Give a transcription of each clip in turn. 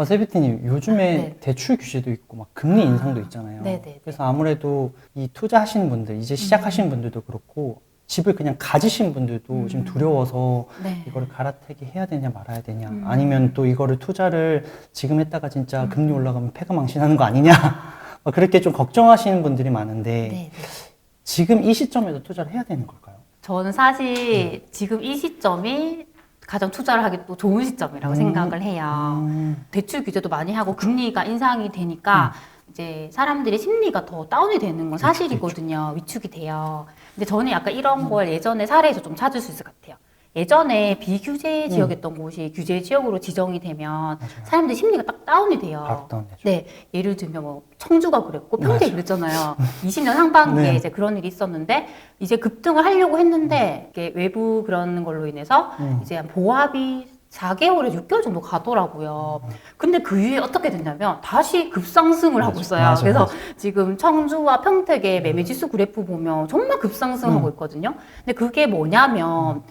세비티님, 요즘에 네. 대출 규제도 있고 막 금리 인상도 있잖아요. 네네. 그래서 아무래도 이 투자하시는 분들, 이제 시작하시는 분들도 그렇고 집을 그냥 가지신 분들도 지금 두려워서 네. 이거를 갈아타기 해야 되냐 말아야 되냐, 아니면 또 이거를 투자를 지금 했다가 진짜 금리 올라가면 패가 망신하는 거 아니냐 막 그렇게 좀 걱정하시는 분들이 많은데 네네. 지금 이 시점에도 투자를 해야 되는 걸까요? 저는 사실 지금 이 시점이 가장 투자를 하기 또 좋은 시점이라고 생각을 해요. 대출 규제도 많이 하고 금리가 인상이 되니까 이제 사람들의 심리가 더 다운이 되는 건 사실이거든요. 위축이 돼요. 근데 저는 약간 이런 걸 예전에 사례에서 좀 찾을 수 있을 것 같아요. 예전에 비규제 지역이었던 곳이 규제 지역으로 지정이 되면 사람들의 심리가 딱 다운이 돼요. 바로 다운되죠. 네, 예를 들면 뭐 청주가 그랬고 평택이 그랬잖아요. 20년 상반기에 네. 이제 그런 일이 있었는데 이제 급등을 하려고 했는데 이게 외부 그런 걸로 인해서 이제 보합이 4개월에 6개월 정도 가더라고요. 근데 그 이후에 어떻게 됐냐면 다시 급상승을 하고 있어요. 맞아, 그래서 맞아. 지금 청주와 평택의 매매지수 그래프 보면 정말 급상승하고 있거든요. 근데 그게 뭐냐면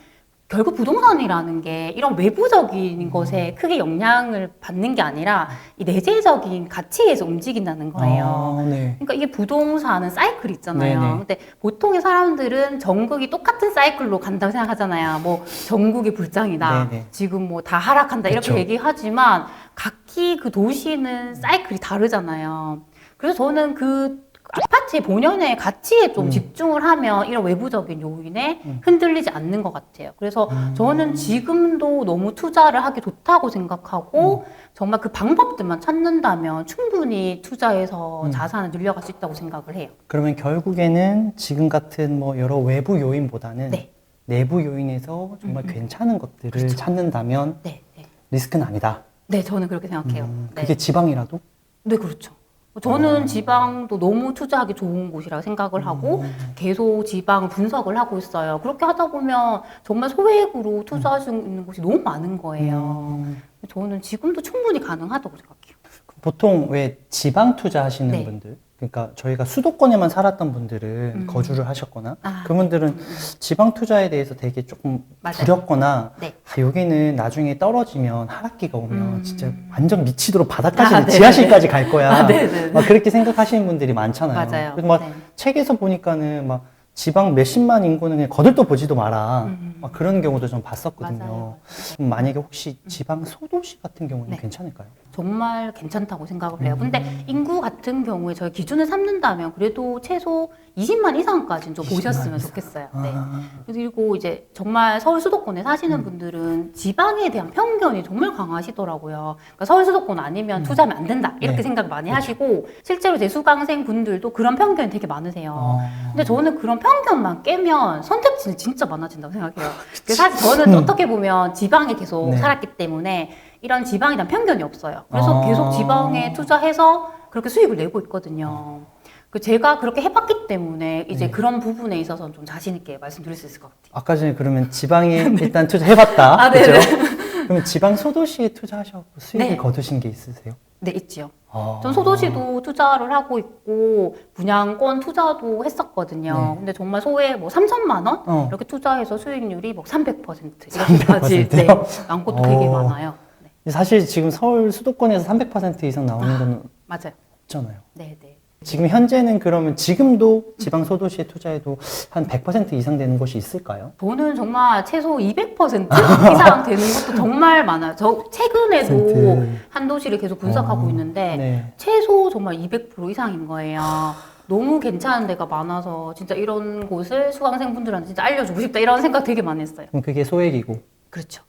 결국 부동산이라는 게 이런 외부적인 것에 크게 영향을 받는 게 아니라 이 내재적인 가치에서 움직인다는 거예요. 아, 네. 그러니까 이게 부동산은 사이클 있잖아요. 네네. 근데 보통의 사람들은 전국이 똑같은 사이클로 간다고 생각하잖아요. 뭐 전국이 불장이다. 네네. 지금 뭐 다 하락한다. 이렇게 그쵸. 얘기하지만 각기 그 도시는 사이클이 다르잖아요. 그래서 저는 그 아파트의 본연의 가치에 좀 집중을 하면 이런 외부적인 요인에 흔들리지 않는 것 같아요. 그래서 저는 지금도 너무 투자를 하기 좋다고 생각하고 정말 그 방법들만 찾는다면 충분히 투자해서 자산을 늘려갈 수 있다고 생각을 해요. 그러면 결국에는 지금 같은 뭐 여러 외부 요인보다는 네. 내부 요인에서 정말 괜찮은 것들을 찾는다면 네, 네. 리스크는 아니다. 네, 저는 그렇게 생각해요. 네. 그게 지방이라도? 네, 그렇죠. 저는 지방도 너무 투자하기 좋은 곳이라고 생각을 하고 계속 지방을 분석을 하고 있어요. 그렇게 하다 보면 정말 소액으로 투자할 수 있는 곳이 너무 많은 거예요. 저는 지금도 충분히 가능하다고 생각해요. 보통 왜 지방 투자하시는 네. 분들, 그러니까 저희가 수도권에만 살았던 분들은 거주를 하셨거나 아. 그분들은 지방 투자에 대해서 되게 조금 맞아요. 두렵거나 네. 여기는 나중에 떨어지면 하락기가 오면 진짜 완전 미치도록 바닥까지 아, 네네네. 지하실까지 갈 거야. 아, 네네네. 막 그렇게 생각하시는 분들이 많잖아요. 맞아요. 그래서 막 네. 책에서 보니까는 막 지방 몇십만 인구는 그냥 거들떠 보지도 마라. 막 그런 경우도 좀 봤었거든요. 맞아요. 그럼 만약에 혹시 지방 소도시 같은 경우는 네. 괜찮을까요? 정말 괜찮다고 생각을 해요. 근데 인구 같은 경우에 저희 기준을 삼는다면 그래도 최소 20만 이상까지는 좀 20만 보셨으면 이상. 좋겠어요. 네. 아. 그리고 이제 정말 서울 수도권에 사시는 분들은 지방에 대한 편견이 정말 강하시더라고요. 그러니까 서울 수도권 아니면 투자하면 안 된다. 이렇게 네. 생각 많이 하시고 실제로 제 수강생 분들도 그런 편견이 되게 많으세요. 아. 근데 저는 그런 편견만 깨면 선택지는 진짜 많아진다고 생각해요. 그래서 사실 저는 어떻게 보면 지방에 계속 네. 살았기 때문에 이런 지방에 대한 편견이 없어요. 그래서 아. 계속 지방에 투자해서 그렇게 수익을 내고 있거든요. 그 제가 그렇게 해봤기 때문에 이제 네. 그런 부분에 있어서는 좀 자신 있게 말씀드릴 수 있을 것 같아요. 아까 전에 그러면 지방에 일단 투자해봤다. 아, 그죠? 네네. 그러면 지방 소도시에 투자하셔서 수익을 네. 거두신 게 있으세요? 네, 있지요. 아. 전 소도시도 투자를 하고 있고 분양권 투자도 했었거든요. 네. 근데 정말 소액 뭐 3천만 원 이렇게 투자해서 수익률이 뭐 300% 이렇게까지 300% 요? 난 것도 되게 많아요. 네. 사실 지금 서울 수도권에서 300% 이상 나오는 건 맞아요. 없잖아요. 네, 네. 지금 현재는 그러면 지금도 지방 소도시에 투자해도 한 100% 이상 되는 곳이 있을까요? 저는 정말 최소 200% 이상 되는 것도 정말 많아요. 저 최근에도 100%. 한 도시를 계속 분석하고 있는데 네. 최소 정말 200% 이상인 거예요. 너무 괜찮은 데가 많아서 진짜 이런 곳을 수강생분들한테 진짜 알려주고 싶다 이런 생각 되게 많이 했어요. 그럼 그게 소액이고. 그렇죠.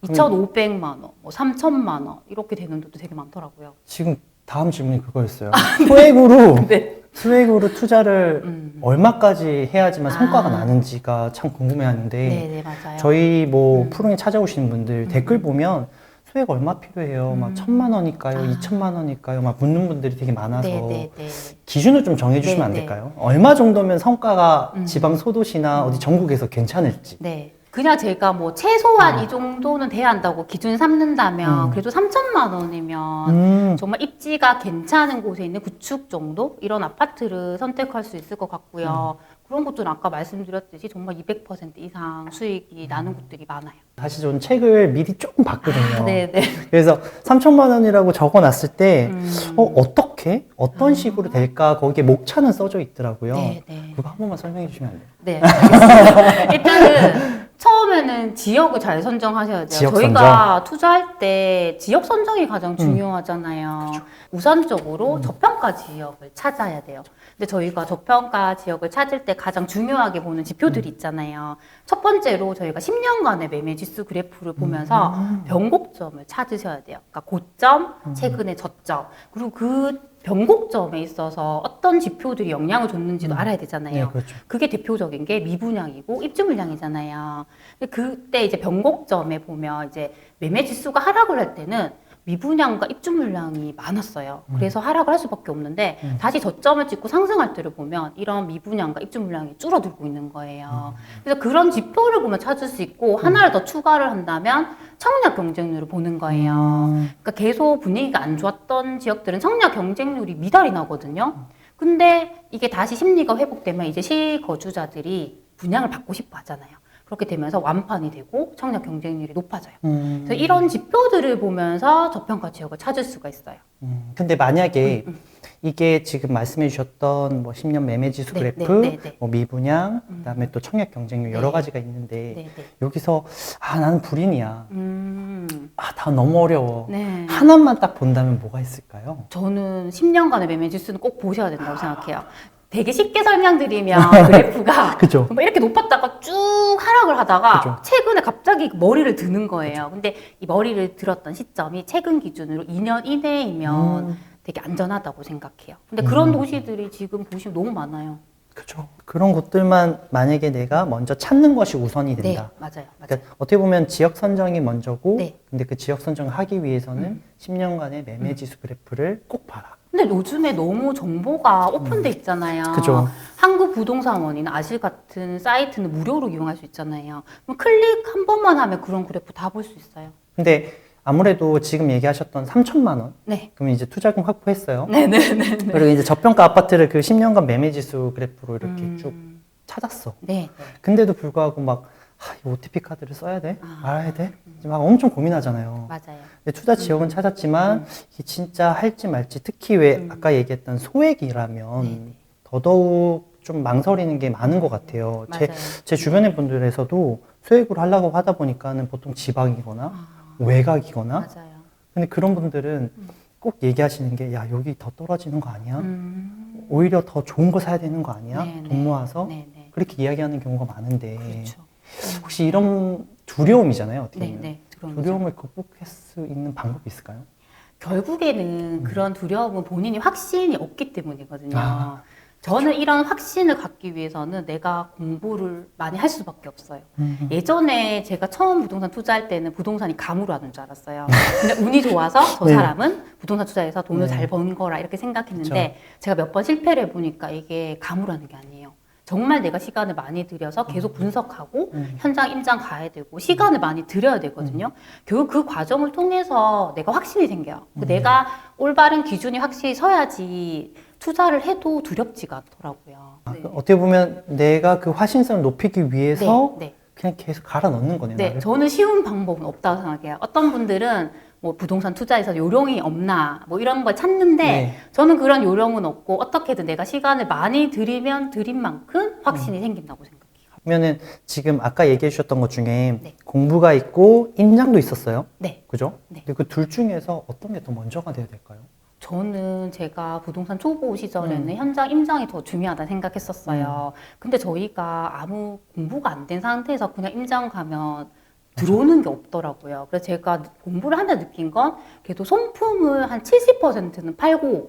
2,500만 원, 뭐 3,000만 원 이렇게 되는 데도 되게 많더라고요. 지금 다음 질문이 그거였어요. 소액으로 네. 수액으로 투자를 얼마까지 해야지만 성과가 아. 나는지가 참 궁금해하는데 네, 네, 맞아요. 저희 뭐 프로에 찾아오시는 분들 댓글 보면 소액 얼마 필요해요? 막 1,000만 원일까요? 2,000만 원일까요? 막 묻는 분들이 되게 많아서 네, 네, 네. 기준을 좀 정해주시면 네, 안 네. 될까요? 얼마 정도면 성과가 지방 소도시나 어디 전국에서 괜찮을지. 네. 그냥 제가 뭐 최소한 이 정도는 돼야 한다고 기준 삼는다면 그래도 3천만 원이면 정말 입지가 괜찮은 곳에 있는 구축 정도? 이런 아파트를 선택할 수 있을 것 같고요. 그런 것들은 아까 말씀드렸듯이 정말 200% 이상 수익이 나는 곳들이 많아요. 사실 저는 책을 미리 조금 봤거든요. 네네. 그래서 3천만 원이라고 적어놨을 때 어떻게? 어떤 식으로 될까? 거기에 목차는 써져 있더라고요. 네네. 그거 한 번만 설명해 주시면 안 돼요? 네, 알겠습니다. 일단은 처음에는 지역을 잘 선정하셔야 돼요. 지역 저희가 투자할 때 지역 선정이 가장 중요하잖아요. 우선적으로 저평가 지역을 찾아야 돼요. 근데 저희가 저평가 지역을 찾을 때 가장 중요하게 보는 지표들이 있잖아요. 첫 번째로 저희가 10년간의 매매 지수 그래프를 보면서 변곡점을 찾으셔야 돼요. 그러니까 고점, 최근의 저점, 그리고 그 변곡점에 있어서 어떤 지표들이 영향을 줬는지도 알아야 되잖아요. 네, 그렇죠. 그게 대표적인 게 미분양이고 입주 물량이잖아요. 근데 그때 이제 변곡점에 보면 이제 매매 지수가 하락을 할 때는 미분양과 입주 물량이 많았어요. 그래서 하락을 할 수밖에 없는데 다시 저점을 찍고 상승할 때를 보면 이런 미분양과 입주 물량이 줄어들고 있는 거예요. 그래서 그런 지표를 보면 찾을 수 있고 하나를 더 추가를 한다면 청약 경쟁률을 보는 거예요. 그러니까 계속 분위기가 안 좋았던 지역들은 청약 경쟁률이 미달이 나거든요. 근데 이게 다시 심리가 회복되면 이제 실거주자들이 분양을 받고 싶어 하잖아요. 그렇게 되면서 완판이 되고 청약 경쟁률이 높아져요. 그래서 이런 지표들을 보면서 저평가 지역을 찾을 수가 있어요. 근데 만약에 이게 지금 말씀해 주셨던 뭐 10년 매매지수 네, 그래프, 네, 네. 뭐 미분양, 그다음에 또 청약 경쟁률 여러 네. 가지가 있는데 네, 네. 여기서 나는 불인이야. 다 너무 어려워. 네. 하나만 딱 본다면 뭐가 있을까요? 저는 10년간의 매매 지수는 꼭 보셔야 된다고 생각해요. 되게 쉽게 설명드리면 그래프가 그죠. 뭐 이렇게 높았다가 쭉 하락을 하다가 그죠. 최근에 갑자기 머리를 드는 거예요. 근데 이 머리를 들었던 시점이 최근 기준으로 2년 이내이면 되게 안전하다고 생각해요. 근데 그런 도시들이 지금 보시면 너무 많아요. 그죠. 그런 곳들만 만약에 내가 먼저 찾는 것이 우선이 네, 된다. 맞아요. 그러니까 어떻게 보면 지역 선정이 먼저고, 네. 근데 그 지역 선정을 하기 위해서는 10년간의 매매지수 그래프를 꼭 봐라. 근데 요즘에 너무 정보가 오픈돼 있잖아요. 그죠. 한국부동산원이나 아실 같은 사이트는 무료로 이용할 수 있잖아요. 그럼 클릭 한 번만 하면 그런 그래프 다 볼 수 있어요. 근데 아무래도 지금 얘기하셨던 3천만 원, 네. 그러면 이제 투자금 확보했어요. 네네네. 그리고 이제 저평가 아파트를 그 10년간 매매지수 그래프로 이렇게 쭉 찾았어. 네. 근데도 불구하고 막 이 OTP 카드를 써야 돼? 알아야 돼? 막 엄청 고민하잖아요. 맞아요. 근데 투자 지역은 찾았지만 이게 진짜 할지 말지, 특히 왜 아까 얘기했던 소액이라면 더더욱 좀 망설이는 게 많은 것 같아요. 맞아요. 제 주변의 분들에서도 소액으로 하려고 하다 보니까는 보통 지방이거나 외곽이거나. 맞아요. 근데 그런 분들은 꼭 얘기하시는 게, 야, 여기 더 떨어지는 거 아니야? 오히려 더 좋은 거 사야 되는 거 아니야? 네네. 돈 모아서? 네네. 그렇게 이야기하는 경우가 많은데. 그렇죠. 혹시 이런 두려움이잖아요, 어떻게 보면. 네네. 두려움을 극복할 수 있는 방법이 있을까요? 결국에는 그런 두려움은 본인이 확신이 없기 때문이거든요. 아. 저는 이런 확신을 갖기 위해서는 내가 공부를 많이 할 수밖에 없어요. 예전에 제가 처음 부동산 투자할 때는 부동산이 감으로 하는 줄 알았어요. 근데 운이 좋아서 저 네. 사람은 부동산 투자해서 돈을 네. 잘 번 거라 이렇게 생각했는데 제가 몇 번 실패를 해보니까 이게 감으로 하는 게 아니에요. 정말 내가 시간을 많이 들여서 계속 분석하고 현장 임장 가야 되고 시간을 많이 들여야 되거든요. 결국 그 과정을 통해서 내가 확신이 생겨요. 내가 올바른 기준이 확실히 서야지 투자를 해도 두렵지가 않더라고요. 아, 어떻게 보면 내가 그 화신성을 높이기 위해서 네. 그냥 계속 갈아 넣는 거네요. 네, 나를. 저는 쉬운 방법은 없다고 생각해요. 어떤 분들은 뭐 부동산 투자에서 요령이 없나 뭐 이런 걸 찾는데 네. 저는 그런 요령은 없고 어떻게든 내가 시간을 많이 들이면 들인 만큼 확신이 생긴다고 생각해요. 그러면은 지금 아까 얘기해 주셨던 것 중에 네. 공부가 있고 임장도 있었어요. 네. 그죠? 네. 근데 그 둘 중에서 어떤 게 더 먼저가 돼야 될까요? 저는 제가 부동산 초보 시절에는 현장 임장이 더 중요하다 생각했었어요. 근데 저희가 아무 공부가 안 된 상태에서 그냥 임장 가면 들어오는 게 없더라고요. 그래서 제가 공부를 한다 느낀 건 그래도 손품을 한 70%는 팔고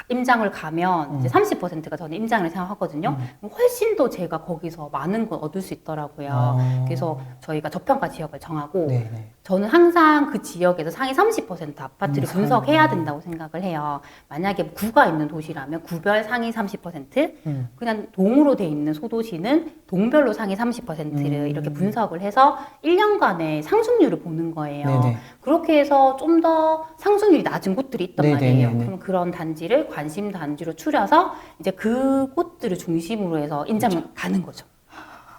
임장을 가면 이제 30%가 저는 임장을 생각하거든요. 그럼 훨씬 더 제가 거기서 많은 걸 얻을 수 있더라고요. 그래서 저희가 저평가 지역을 정하고 네네. 저는 항상 그 지역에서 상위 30% 아파트를 상위. 분석해야 된다고 생각을 해요. 만약에 구가 있는 도시라면 구별 상위 30%, 그냥 동으로 돼 있는 소도시는 동별로 상위 30%를 이렇게 분석을 해서 1년간의 상승률을 보는 거예요. 네네. 그렇게 해서 좀 더 상승률이 낮은 곳들이 있단 네네네네. 말이에요. 그럼 그런 단지를 관심 단지로 추려서 이제 그 곳들을 중심으로 해서 임장을 가는 거죠.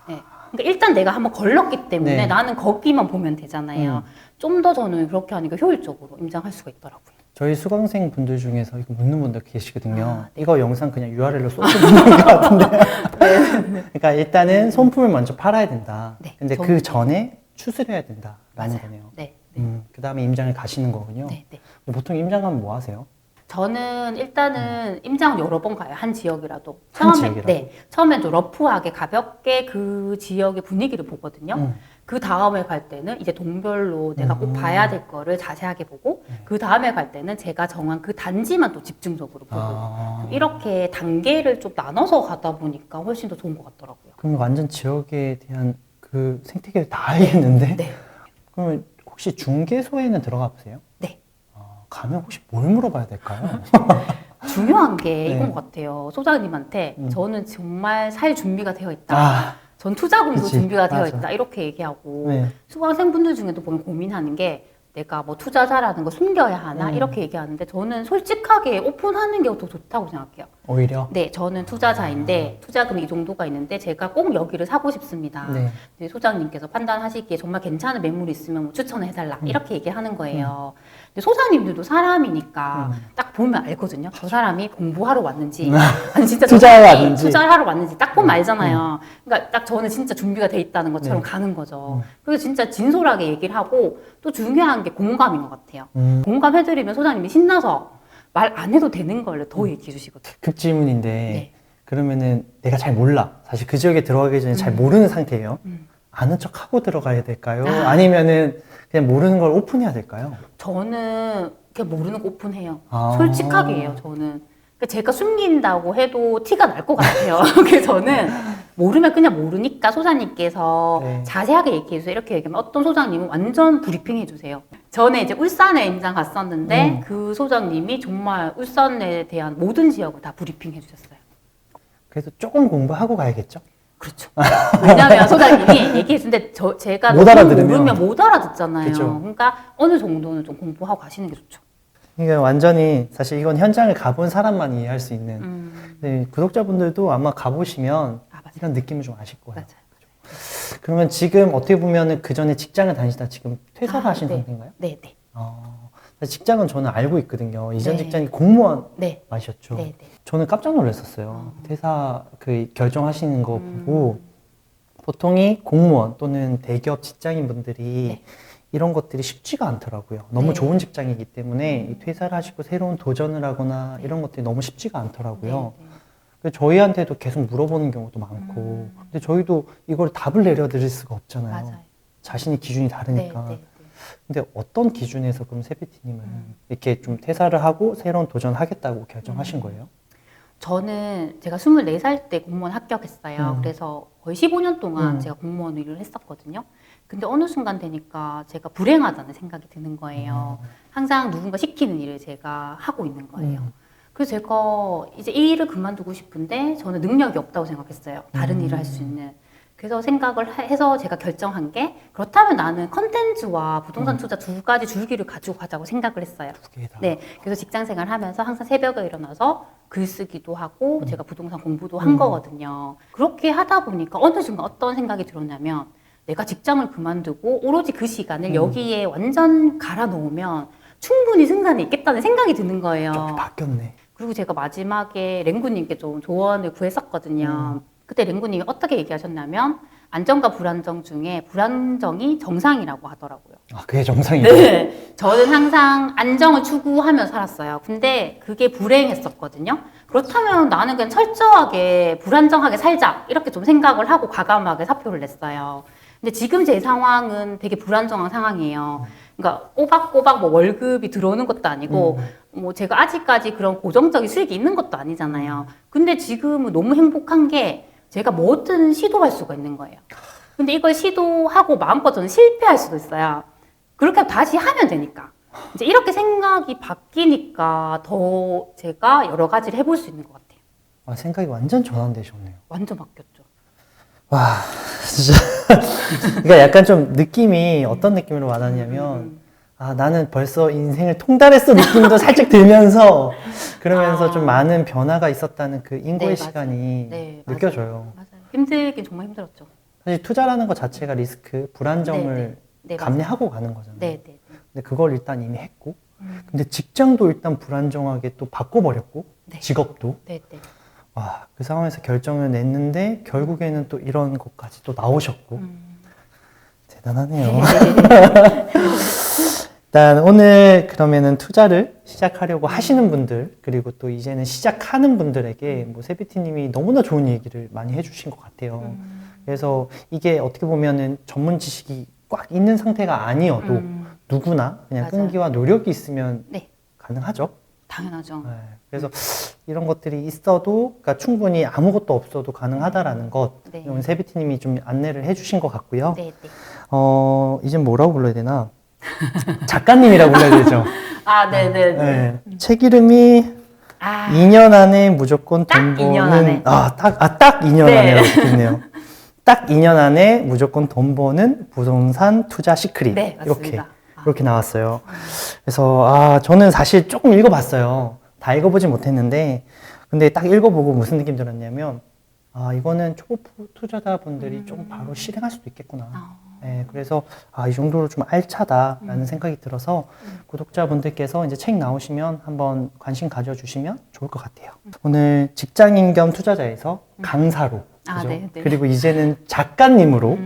네. 그러니까 일단 내가 한번 걸렀기 때문에 네. 나는 거기만 보면 되잖아요. 좀 더 저는 그렇게 하니까 효율적으로 임장할 수가 있더라고요. 저희 수강생 분들 중에서 이거 묻는 분들 계시거든요. 아, 네. 이거 영상 그냥 URL로 쏘시는 것 같은데. 그러니까 일단은 손품을 먼저 팔아야 된다. 네, 근데 저- 그 전에 추스를 해야 된다라는 맞아요. 거네요. 네. 그 다음에 임장을 가시는 거군요. 네. 네. 보통 임장 가면 뭐 하세요? 저는 일단은 임장을 여러 번 가요. 한 지역이라도. 한 지역이라도? 네. 처음엔 좀 러프하게 가볍게 그 지역의 분위기를 보거든요. 그 다음에 갈 때는 이제 동별로 내가 꼭 봐야 될 거를 자세하게 보고 그 다음에 갈 때는 제가 정한 그 단지만 또 집중적으로 보고 이렇게 단계를 좀 나눠서 가다 보니까 훨씬 더 좋은 것 같더라고요. 그럼 완전 지역에 대한 그 생태계를 다 알겠는데? 네. 그러면 혹시 중개소에는 들어가 보세요? 네. 가면 혹시 뭘 물어봐야 될까요? 중요한 게 네. 이건 것 같아요. 소장님한테 저는 정말 살 준비가 되어 있다. 아, 전 투자금도 그치. 준비가 되어 맞아. 있다. 이렇게 얘기하고 네. 수강생분들 중에도 보면 고민하는 게 내가 뭐 투자자라는 거 숨겨야 하나 이렇게 얘기하는데 저는 솔직하게 오픈하는 게 더 좋다고 생각해요. 오히려? 네, 저는 투자자인데 투자금이 이 정도가 있는데 제가 꼭 여기를 사고 싶습니다. 네. 네, 소장님께서 판단하시기에 정말 괜찮은 매물이 있으면 뭐 추천을 해달라 이렇게 얘기하는 거예요. 근데 소장님들도 사람이니까 딱 보면 알거든요. 저 사람이 공부하러 왔는지 아니 진짜 저 투자하러 사람이 왔는지. 투자를 하러 왔는지 딱 보면 알잖아요. 그러니까 딱 저는 진짜 준비가 돼 있다는 것처럼 네. 가는 거죠. 그래서 진짜 진솔하게 얘기를 하고 또 중요한 게 공감인 것 같아요. 공감해드리면 소장님이 신나서 말 안 해도 되는 걸 더 얘기해 주시거든요. 급질문인데 네. 그러면은 내가 잘 몰라. 사실 그 지역에 들어가기 전에 잘 모르는 상태예요. 아는 척 하고 들어가야 될까요? 아니면은 그냥 모르는 걸 오픈해야 될까요? 저는 그냥 모르는 거 오픈해요. 아. 솔직하게 해요, 저는. 그러니까 제가 숨긴다고 해도 티가 날 것 같아요. 그래서 저는 모르면 그냥 모르니까 소장님께서 네. 자세하게 얘기해주세요. 이렇게 얘기하면 어떤 소장님은 완전 브리핑 해주세요. 전에 이제 울산에 임장 갔었는데 그 소장님이 정말 울산에 대한 모든 지역을 다 브리핑 해주셨어요. 그래서 조금 공부하고 가야겠죠? 그렇죠. 왜냐하면 소장님이 얘기해주는데 제가 못 너무 알아들으면. 모르면 못 알아듣잖아요. 그쵸. 그러니까 어느 정도는 좀 공부하고 가시는 게 좋죠. 그러니까 완전히 사실 이건 현장을 가본 사람만 이해할 수 있는. 네, 구독자분들도 아마 가보시면 맞아요. 이런 느낌을 좀 아실 거예요. 맞아요. 그러면 지금 어떻게 보면은 그 전에 직장을 다니시다 지금 퇴사를 하신 네. 상태인가요? 네, 네. 직장은 저는 알고 있거든요. 이전 네. 직장이 공무원 네. 마셨죠. 네, 네. 저는 깜짝 놀랐었어요. 퇴사 그 결정하시는 거 보고 보통이 공무원 또는 대기업 직장인 분들이 네. 이런 것들이 쉽지가 않더라고요. 너무 네. 좋은 직장이기 때문에 이 퇴사를 하시고 새로운 도전을 하거나 이런 것들이 너무 쉽지가 않더라고요. 네, 네. 그래서 저희한테도 계속 물어보는 경우도 많고 근데 저희도 이걸 답을 내려드릴 수가 없잖아요. 맞아요. 자신의 기준이 네, 다르니까. 네, 네. 근데 어떤 기준에서 그럼 세피티님은 이렇게 좀 퇴사를 하고 새로운 도전하겠다고 결정하신 거예요? 저는 제가 24살 때 공무원 합격했어요. 그래서 거의 15년 동안 제가 공무원 일을 했었거든요. 근데 어느 순간 되니까 제가 불행하다는 생각이 드는 거예요. 항상 누군가 시키는 일을 제가 하고 있는 거예요. 그래서 제가 이제 이 일을 그만두고 싶은데 저는 능력이 없다고 생각했어요. 다른 일을 할 수 있는. 그래서 생각을 해서 제가 결정한 게 그렇다면 나는 컨텐츠와 부동산 투자 두 가지 줄기를 가지고 가자고 생각을 했어요. 두 개 다. 네, 그래서 직장 생활 하면서 항상 새벽에 일어나서 글쓰기도 하고 제가 부동산 공부도 한 거거든요. 그렇게 하다 보니까 어느 순간 어떤 생각이 들었냐면 내가 직장을 그만두고 오로지 그 시간을 여기에 완전 갈아 넣으면 충분히 승산이 있겠다는 생각이 드는 거예요. 좀 바뀌었네. 그리고 제가 마지막에 랭구님께 좀 조언을 구했었거든요. 그때 랭구님이 어떻게 얘기하셨냐면 안정과 불안정 중에 불안정이 정상이라고 하더라고요. 아, 그게 정상이에요? 네. 저는 항상 안정을 추구하며 살았어요. 근데 그게 불행했었거든요. 그렇다면 나는 그냥 철저하게 불안정하게 살자. 이렇게 좀 생각을 하고 과감하게 사표를 냈어요. 근데 지금 제 상황은 되게 불안정한 상황이에요. 그러니까 꼬박꼬박 뭐 월급이 들어오는 것도 아니고 뭐 제가 아직까지 그런 고정적인 수익이 있는 것도 아니잖아요. 근데 지금은 너무 행복한 게 제가 뭐든 시도할 수가 있는 거예요. 근데 이걸 시도하고 마음껏 저는 실패할 수도 있어요. 그렇게 다시 하면 되니까. 이제 이렇게 생각이 바뀌니까 더 제가 여러 가지를 해볼 수 있는 것 같아요. 아, 생각이 완전 전환되셨네요. 완전 바뀌었죠. 와, 진짜. 그러니까 약간 좀 느낌이 어떤 느낌으로 와닿냐면 나는 벌써 인생을 통달했어 느낌도 살짝 들면서 그러면서 좀 많은 변화가 있었다는 그 인고의 네, 시간이 네, 느껴져요. 맞아요. 힘들긴 정말 힘들었죠. 사실 투자라는 것 자체가 리스크, 불안정을 네, 감내하고 가는 거잖아요. 네, 네. 근데 그걸 일단 이미 했고, 근데 직장도 일단 불안정하게 또 바꿔버렸고, 네. 직업도. 네, 네. 와, 그 상황에서 결정을 냈는데 결국에는 또 이런 것까지 또 나오셨고 대단하네요. 일단 오늘 그러면은 투자를 시작하려고 하시는 분들 그리고 또 이제는 시작하는 분들에게 뭐 세비티님이 너무나 좋은 얘기를 많이 해주신 것 같아요. 그래서 이게 어떻게 보면은 전문 지식이 꽉 있는 상태가 아니어도 누구나 그냥 맞아요. 끈기와 노력이 있으면 네, 가능하죠. 당연하죠. 네, 그래서 이런 것들이 있어도, 그러니까 충분히 아무것도 없어도 가능하다라는 것, 네. 오늘 세비티님이 좀 안내를 해주신 것 같고요. 네, 네. 이젠 뭐라고 불러야 되나? 작가님이라고 불러야 되죠. 아, 네, 네, 네. 네. 책 이름이 아, 2년 안에 무조건 돈 딱 2년 버는, 안에. 딱 2년 네. 안에라고 적혔네요. 딱 2년 안에 무조건 돈 버는 부동산 투자 시크릿. 네, 맞습니다. 이렇게 나왔어요. 그래서, 저는 사실 조금 읽어봤어요. 다 읽어보진 못했는데, 근데 딱 읽어보고 무슨 느낌 들었냐면, 이거는 초보 투자자분들이 좀 바로 실행할 수도 있겠구나. 네, 그래서, 이 정도로 좀 알차다라는 생각이 들어서, 구독자분들께서 이제 책 나오시면 한번 관심 가져주시면 좋을 것 같아요. 오늘 직장인 겸 투자자에서 강사로, 그죠? 네, 네. 그리고 이제는 작가님으로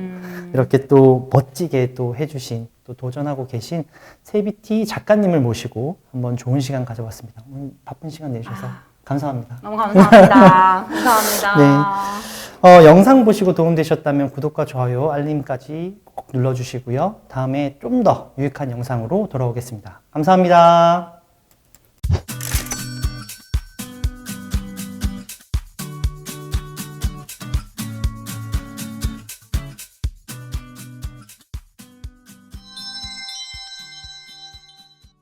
이렇게 또 멋지게 또 해주신, 또 도전하고 계신 세비티 작가님을 모시고 한번 좋은 시간 가져봤습니다. 오늘 바쁜 시간 내주셔서 감사합니다. 너무 감사합니다. 감사합니다. 네. 영상 보시고 도움되셨다면 구독과 좋아요, 알림까지 꼭 눌러주시고요. 다음에 좀 더 유익한 영상으로 돌아오겠습니다. 감사합니다.